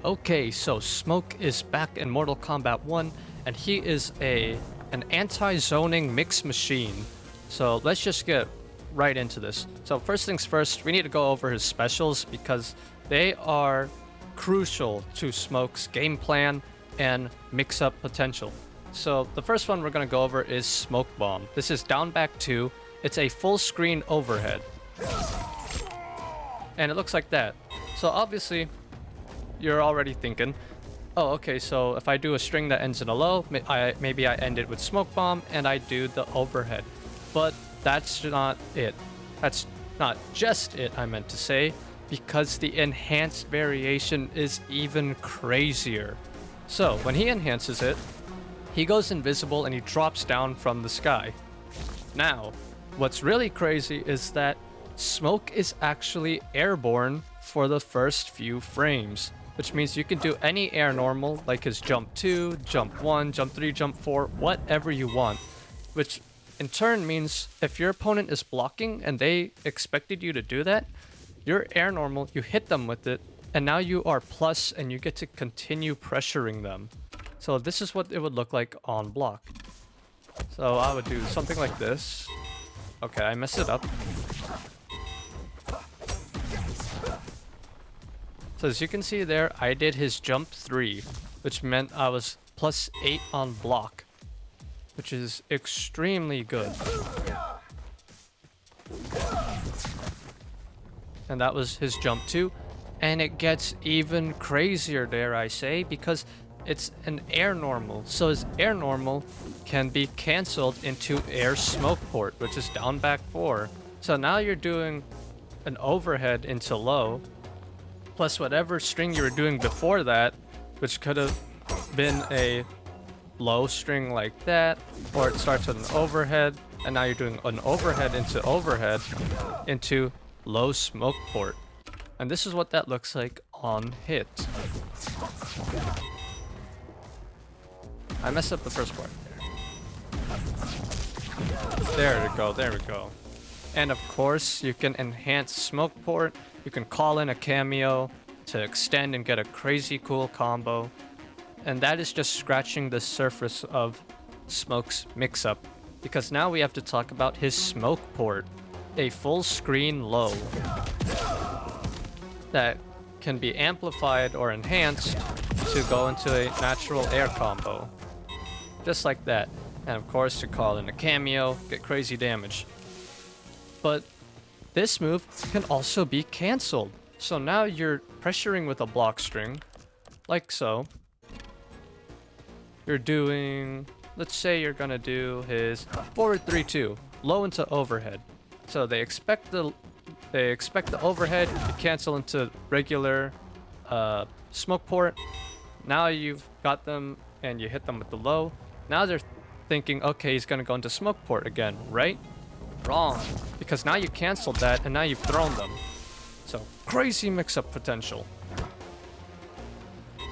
Okay, so Smoke is back in Mortal Kombat 1, and he is an anti-zoning mix machine. So let's just get right into this. So first things first, we need to go over his specials because they are crucial to Smoke's game plan and mix-up potential. So the first one we're going to go over is Smoke Bomb. This is down back 2. It's a full screen overhead. And it looks like that. So obviously, you're already thinking, oh, okay, so if I do a string that ends in a low, maybe I end it with Smoke Bomb and I do the overhead. But that's not it. That's not just it, I meant to say, because the enhanced variation is even crazier. So when he enhances it, he goes invisible and he drops down from the sky. Now, what's really crazy is that Smoke is actually airborne for the first few frames, which means you can do any air normal, like his jump 2, jump 1, jump 3, jump 4, whatever you want, which in turn means if your opponent is blocking and they expected you to do that, your air normal, you hit them with it, and now you are plus and you get to continue pressuring them. So this is what it would look like on block. So I would do something like this. Okay, I messed it up. So as you can see there, I did his jump 3, which meant I was plus 8 on block, which is extremely good. And that was his jump 2, and it gets even crazier, dare I say, because it's an air normal. So his air normal can be cancelled into air smoke port, which is down back 4. So now you're doing an overhead into low, plus whatever string you were doing before that, which could have been a low string like that, or it starts with an overhead, and now you're doing an overhead into low smoke port. And this is what that looks like on hit. I messed up the first part there. There we go. And of course, you can enhance smoke port. You can call in a cameo to extend and get a crazy cool combo. And that is just scratching the surface of Smoke's mix-up, because now we have to talk about his smoke port, a full screen low that can be amplified or enhanced to go into a natural air combo. Just like that. And of course, to call in a cameo, get crazy damage. But this move can also be cancelled. So now you're pressuring with a block string, like so. You're doing, let's say you're gonna do his forward 3-2, low into overhead. So they expect the overhead to cancel into regular smoke port. Now you've got them and you hit them with the low. Now they're thinking, okay, he's gonna go into smoke port again, right? Wrong, because now you canceled that and now you've thrown them. So crazy mix-up potential.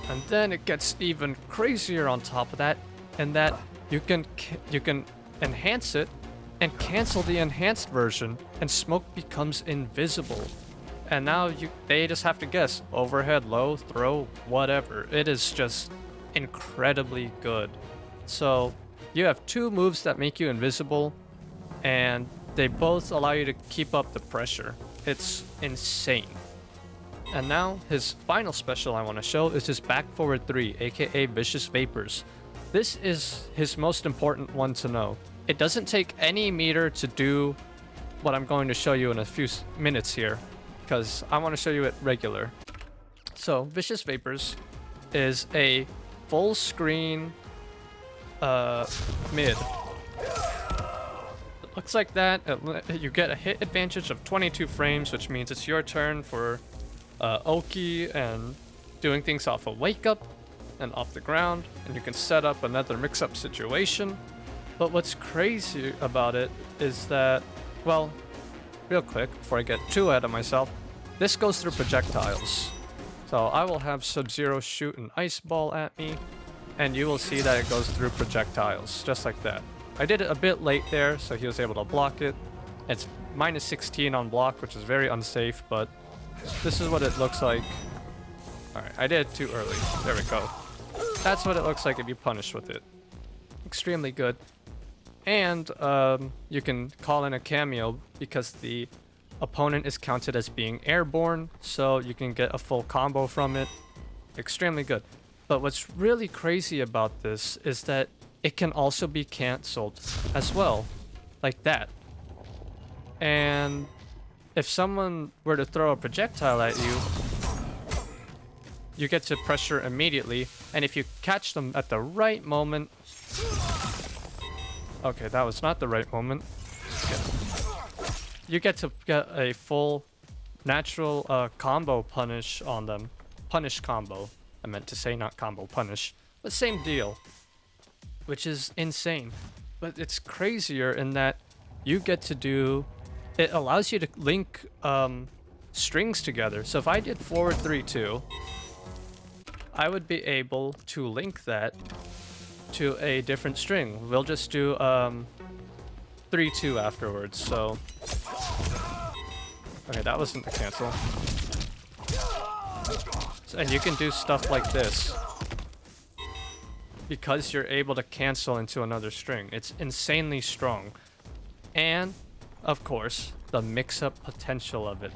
And then it gets even crazier on top of that, and that you can enhance it and cancel the enhanced version, and Smoke becomes invisible. And now they just have to guess overhead, low, throw, whatever. It is just incredibly good. So you have two moves that make you invisible, and they both allow you to keep up the pressure. It's insane. And now his final special I want to show is his back forward 3, aka Vicious Vapors. This is his most important one to know. It doesn't take any meter to do what I'm going to show you in a few minutes here, because I want to show you it regular. So Vicious Vapors is a full screen mid. It looks like that. You get a hit advantage of 22 frames, which means it's your turn for Oki and doing things off a wake up and off the ground, and you can set up another mix-up situation. But what's crazy about it is that, well, real quick before I get too ahead of myself, this goes through projectiles. So I will have Sub-Zero shoot an ice ball at me, and you will see that it goes through projectiles, just like that. I did it a bit late there, so he was able to block it. It's minus 16 on block, which is very unsafe, but this is what it looks like Alright, I did it too early. There we go. That's what it looks like if you punish with it. Extremely good. And you can call in a cameo because the opponent is counted as being airborne, so you can get a full combo from it. Extremely good. But what's really crazy about this is that it can also be cancelled as well, like that. And if someone were to throw a projectile at you, you get to pressure immediately, and if you catch them at the right moment... Okay, that was not the right moment. You get to get a full natural combo punish on them. Punish combo. I meant to say not combo punish. But same deal. Which is insane. But it's crazier in that you get to do... It allows you to link strings together. So if I did forward 3-2, I would be able to link that to a different string. We'll just do 3-2 afterwards, so... Okay, that wasn't the cancel. So, and you can do stuff like this because you're able to cancel into another string. It's insanely strong. And, of course, the mix-up potential of it.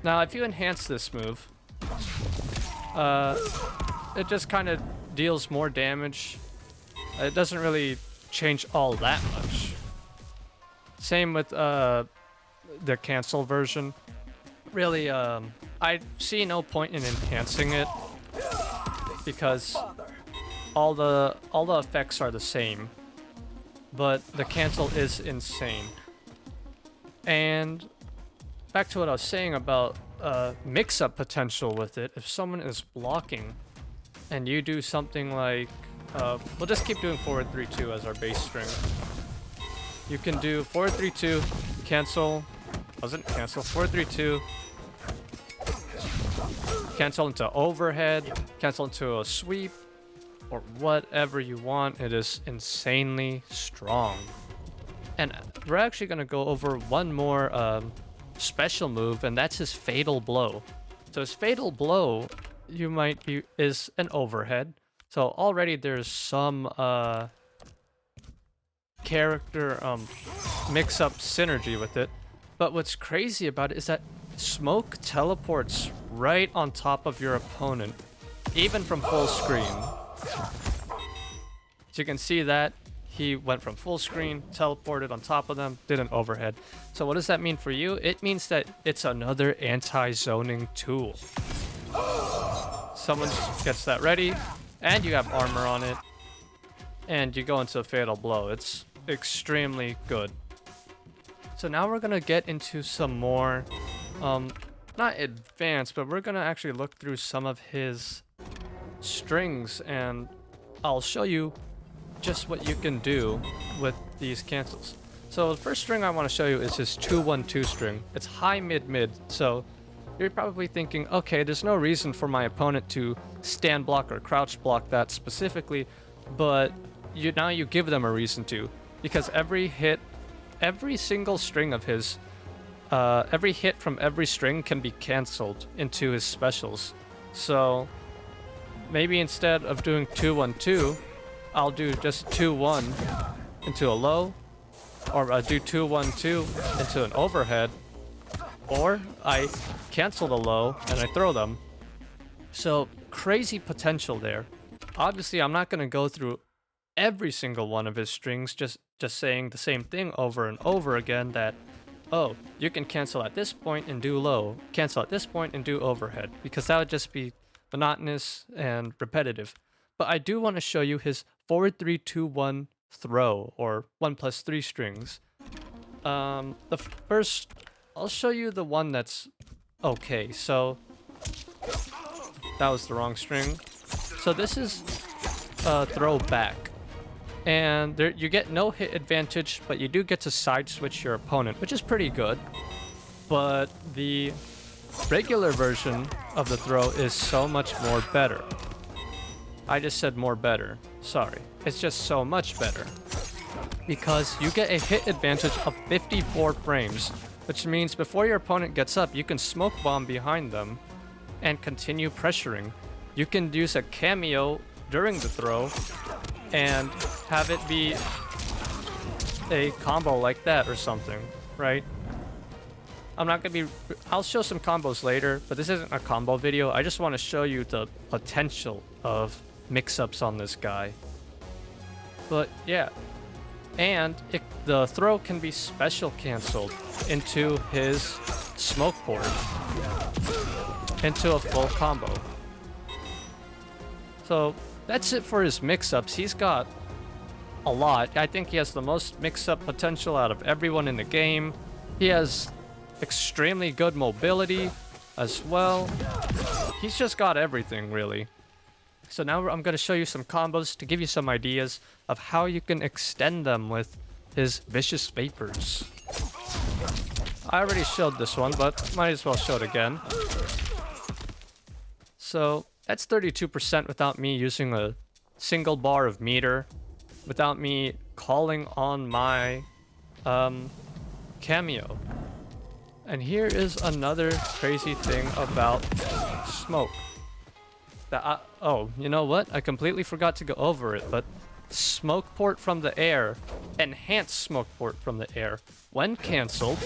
Now, if you enhance this move, it just kind of deals more damage. It doesn't really change all that much. Same with the cancel version. Really, I see no point in enhancing it because all the effects are the same, but the cancel is insane. And back to what I was saying about mix-up potential with it. If someone is blocking and you do something like we'll just keep doing forward 3-2 as our base string. You can do forward 3-2, cancel, wasn't cancel, forward 3-2, cancel into overhead, cancel into a sweep, or whatever you want. It is insanely strong. And we're actually going to go over one more special move, and that's his Fatal Blow. So his Fatal Blow, you might be, is an overhead. So already there's some character mix-up synergy with it. But what's crazy about it is that smoke teleports right on top of your opponent, even from full screen. So you can see that he went from full screen, teleported on top of them, did an overhead. So what does that mean for you? It means that it's another anti-zoning tool. Someone gets that ready, and you have armor on it, and you go into a Fatal Blow. It's extremely good. So now we're gonna get into some more, not advanced, but we're gonna actually look through some of his strings, and I'll show you just what you can do with these cancels. So the first string I want to show you is his 2-1-2 string. It's high mid mid, so you're probably thinking, okay, there's no reason for my opponent to stand block or crouch block that specifically, but now you give them a reason to, because every hit, every single string of his, every hit from every string can be cancelled into his specials. So maybe instead of doing 2-1-2, I'll do just 2-1 into a low, or I do 2-1-2 into an overhead, or I cancel the low and I throw them. So crazy potential there. Obviously, I'm not going to go through every single one of his strings, just saying the same thing over and over again, that, oh, you can cancel at this point and do low, cancel at this point and do overhead, because that would just be monotonous and repetitive. But I do want to show you his forward 3-2-1 throw, or 1+3 strings. The first, I'll show you the one that's okay. So that was the wrong string. So this is throw back, and there you get no hit advantage, but you do get to side switch your opponent, which is pretty good. But the regular version of the throw is so much more better. I just said more better. Sorry. It's just so much better. Because you get a hit advantage of 54 frames, which means before your opponent gets up, you can smoke bomb behind them, and continue pressuring. You can use a cameo during the throw and have it be a combo like that or something, right? I'm not gonna be... I'll show some combos later, but this isn't a combo video. I just want to show you the potential of mix-ups on this guy. But yeah. And the throw can be special canceled into his smoke board. Into a full combo. So that's it for his mix-ups. He's got a lot. I think he has the most mix-up potential out of everyone in the game. He has extremely good mobility as well. He's just got everything, really. So now I'm going to show you some combos to give you some ideas of how you can extend them with his Vicious Vapors. I already showed this one, but might as well show it again. So that's 32% without me using a single bar of meter, without me calling on my cameo. And here is another crazy thing about smoke. Oh, you know what? I completely forgot to go over it, but smoke port from the air, enhanced smoke port from the air, when cancelled.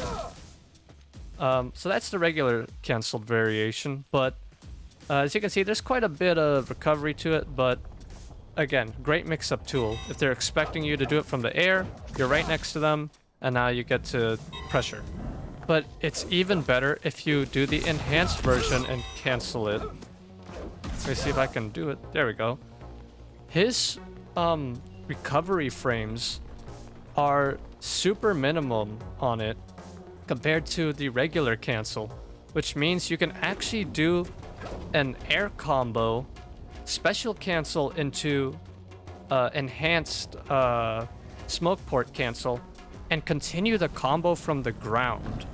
So that's the regular cancelled variation, but as you can see, there's quite a bit of recovery to it, but again, great mix-up tool. If they're expecting you to do it from the air, you're right next to them, and now you get to pressure. But it's even better if you do the enhanced version and cancel it. Let me see if I can do it. There we go. His recovery frames are super minimum on it compared to the regular cancel, which means you can actually do an air combo, special cancel into enhanced smoke port cancel, and continue the combo from the ground,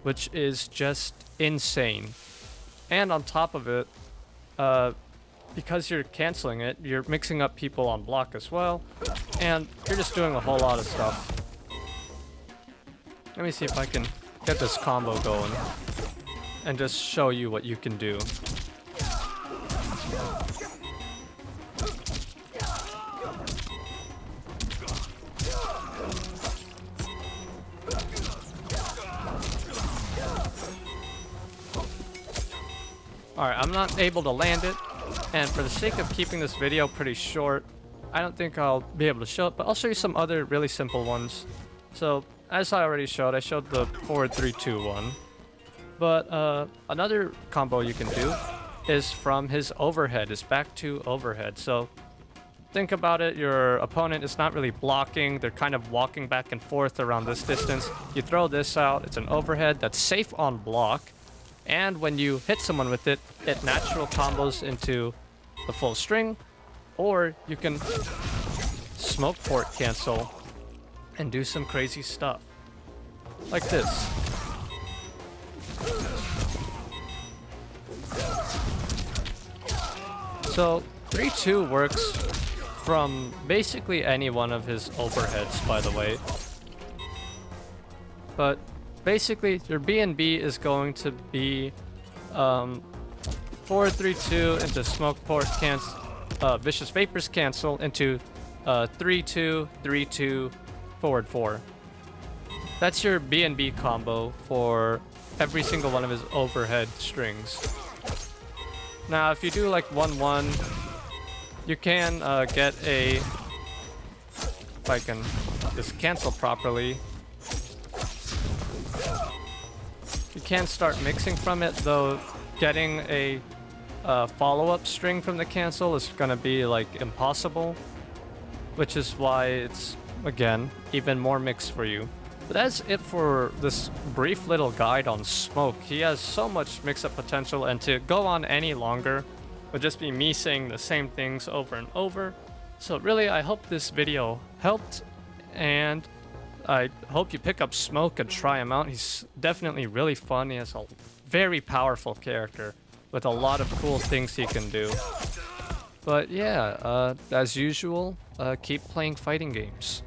which is just insane. And on top of it, because you're canceling it, you're mixing up people on block as well, and you're just doing a whole lot of stuff. Let me see if I can get this combo going and just show you what you can do. Alright, I'm not able to land it, and for the sake of keeping this video pretty short, I don't think I'll be able to show it, but I'll show you some other really simple ones. So, as I already showed, I showed the forward 3-2 one. But another combo you can do is from his overhead, his back 2 overhead. So, think about it, your opponent is not really blocking, they're kind of walking back and forth around this distance. You throw this out, it's an overhead that's safe on block. And when you hit someone with it, it natural combos into the full string, or you can smoke port cancel and do some crazy stuff. Like this. So 3-2 works from basically any one of his overheads, by the way. But basically, your BNB is going to be 4-3-2 into smoke port cancel, Vicious Vapors cancel into 3-2, 3-2, forward 4. That's your BNB combo for every single one of his overhead strings. Now, if you do like 1-1, you can get a... If I can just cancel properly. You can start mixing from it, though getting a follow-up string from the cancel is gonna be like impossible, which is why it's, again, even more mix for you. But that's it for this brief little guide on Smoke. He has so much mix-up potential, and to go on any longer would just be me saying the same things over and over. So really, I hope this video helped, and I hope you pick up Smoke and try him out. He's definitely really fun. He has a very powerful character with a lot of cool things he can do. But yeah, as usual, keep playing fighting games.